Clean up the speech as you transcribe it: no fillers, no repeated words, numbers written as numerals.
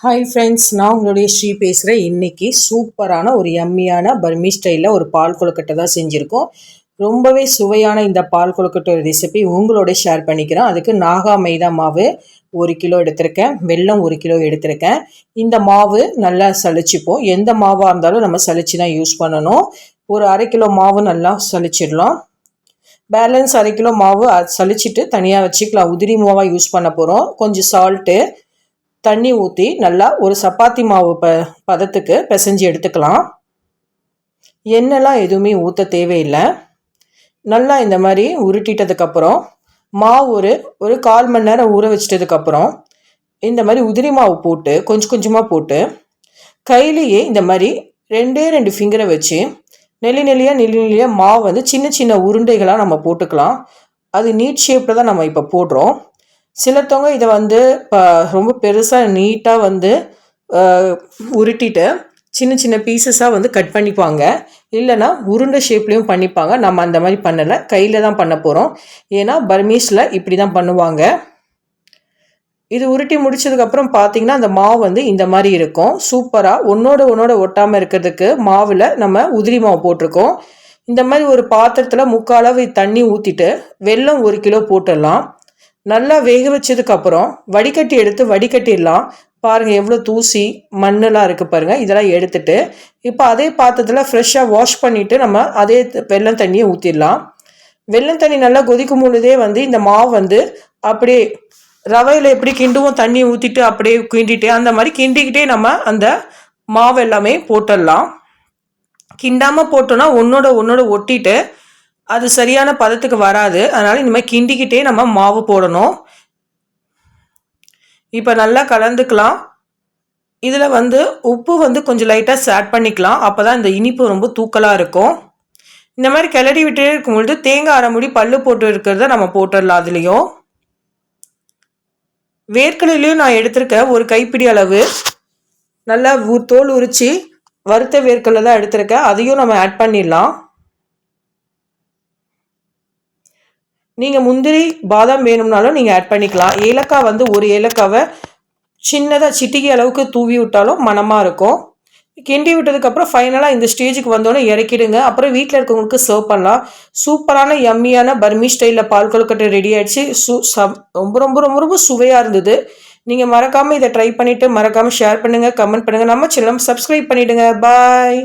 Hi friends, நான் உங்களுடைய ஸ்ரீ பேசுகிறேன். இன்றைக்கி சூப்பரான ஒரு யம்மியான பர்மி ஸ்டைலில் ஒரு பால் கொழுக்கட்டை தான் செஞ்சுருக்கோம். ரொம்பவே சுவையான இந்த பால் கொழுக்கட்டை ரெசிபி உங்களோட ஷேர் பண்ணிக்கிறேன். அதுக்கு நாகா மைதா மாவு 1 கிலோ எடுத்திருக்கேன், வெல்லம் 1 கிலோ எடுத்திருக்கேன். இந்த மாவு நல்லா சலிச்சுப்போம். எந்த மாவாக இருந்தாலும் நம்ம சலிச்சு தான் யூஸ் பண்ணணும். ஒரு 1/2 கிலோ மாவு நல்லா சலிச்சிடலாம். பேலன்ஸ் 1/2 கிலோ மாவு சலிச்சிட்டு தனியாக வச்சுக்கலாம். உதிரி மாவாக யூஸ் பண்ண போகிறோம். கொஞ்சம் சால்ட்டு, தண்ணி ஊற்றி நல்லா ஒரு சப்பாத்தி மாவு பதத்துக்கு பிசைஞ்சு எடுத்துக்கலாம். எண்ணெய்லாம் எதுவுமே ஊற்ற தேவையில்லை. நல்லா இந்த மாதிரி உருட்டிட்டதுக்கப்புறம் மாவு ஒரு 1/4 மணி நேரம் ஊற வச்சிட்டதுக்கப்புறம் இந்த மாதிரி உதிரி மாவு போட்டு கொஞ்சம் கொஞ்சமாக போட்டு கையிலேயே இந்த மாதிரி 2 ஃபிங்கரை வச்சு நெல்லி நெல்லியாக மாவு சின்ன சின்ன உருண்டைகளாக நம்ம போட்டுக்கலாம். அது நீட் ஷேப்பில் தான் நம்ம இப்போ போடுறோம். சிலத்தவங்க இதை ரொம்ப பெருசாக நீட்டாக உருட்டிட்டு சின்ன சின்ன பீசஸாக கட் பண்ணிப்பாங்க. இல்லைனா உருண்டை ஷேப்லேயும் பண்ணிப்பாங்க. நம்ம அந்த மாதிரி பண்ணலை, கையில் தான் பண்ண போகிறோம். ஏன்னா பர்மீஸில் இப்படி தான் பண்ணுவாங்க. இது உருட்டி முடிச்சதுக்கப்புறம் பார்த்தீங்கன்னா அந்த மாவு இந்த மாதிரி இருக்கும். சூப்பராக ஒன்றோட ஒட்டாமல் இருக்கிறதுக்கு மாவில் நம்ம உதிரி மாவு போட்டிருக்கோம். இந்த மாதிரி ஒரு பாத்திரத்தில் 3/4 அளவு தண்ணி ஊற்றிட்டு வெல்லம் 1 கிலோ போட்டுடலாம். நல்லா வேக வச்சதுக்கப்புறம் வடிகட்டி எடுத்து வடிகட்டிடலாம். பாருங்கள் எவ்வளோ தூசி மண்ணெல்லாம் இருக்குது பாருங்கள். இதெல்லாம் எடுத்துட்டு இப்போ அதே பாத்திரத்தில் ஃப்ரெஷ்ஷாக வாஷ் பண்ணிவிட்டு நம்ம அதே வெல்லம் தண்ணியை ஊற்றிடலாம். வெல்லம் தண்ணி நல்லா கொதிக்கும் பொழுதே இந்த மாவு அப்படியே ரவையில் எப்படி கிண்டுவோம், தண்ணி ஊற்றிட்டு அப்படியே கிண்டிட்டு அந்த மாதிரி கிண்டிக்கிட்டே நம்ம அந்த மாவு எல்லாமே போட்டுடலாம். கிண்டாமல் போட்டோன்னா ஒன்றோட ஒட்டிட்டு அது சரியான பதத்துக்கு வராது. அதனால் இந்த மாதிரி கிண்டிக்கிட்டே நம்ம மாவு போடணும். இப்போ நல்லா கலந்துக்கலாம். இதில் உப்பு கொஞ்சம் லைட்டாக ஆட் பண்ணிக்கலாம். அப்போ தான் இந்த இனிப்பு ரொம்ப தூக்கலாக இருக்கும். இந்த மாதிரி கிளறி விட்டே இருக்கும்பொழுது தேங்காய் அரை மூடி பல்லு போட்டு இருக்கிறத நம்ம போட்டுடலாம். அதுலேயும் வேர்க்கடலையும் நான் எடுத்திருக்கேன். ஒரு கைப்பிடி அளவு நல்லா தோல் உரித்து வறுத்த வேர்க்கடலை தான் எடுத்திருக்கேன். அதையும் நம்ம ஆட் பண்ணிடலாம். நீங்கள் முந்திரி பாதாம் வேணும்னாலும் நீங்கள் ஆட் பண்ணிக்கலாம். ஏலக்காய் ஒரு ஏலக்காவை சின்னதாக சிட்டிகை அளவுக்கு தூவி விட்டாலும் மணமாக இருக்கும். கிண்டி விட்டதுக்கப்புறம் ஃபைனலாக இந்த ஸ்டேஜுக்கு வந்தோடனே இறக்கிடுங்க. அப்புறம் வீட்டில் இருக்கவங்களுக்கு சர்வ் பண்ணலாம். சூப்பரான யம்மியான பர்மி ஸ்டைலில் பால் கொழுக்கட்டை ரெடி ஆகிடுச்சு. ரொம்ப ரொம்ப ரொம்ப ரொம்ப சுவையாக இருந்தது. நீங்கள் மறக்காமல் இதை ட்ரை பண்ணிவிட்டு மறக்காமல் ஷேர் பண்ணுங்கள், கமெண்ட் பண்ணுங்கள். நம்ம சேனலை சப்ஸ்கிரைப் பண்ணிவிடுங்க. பாய்.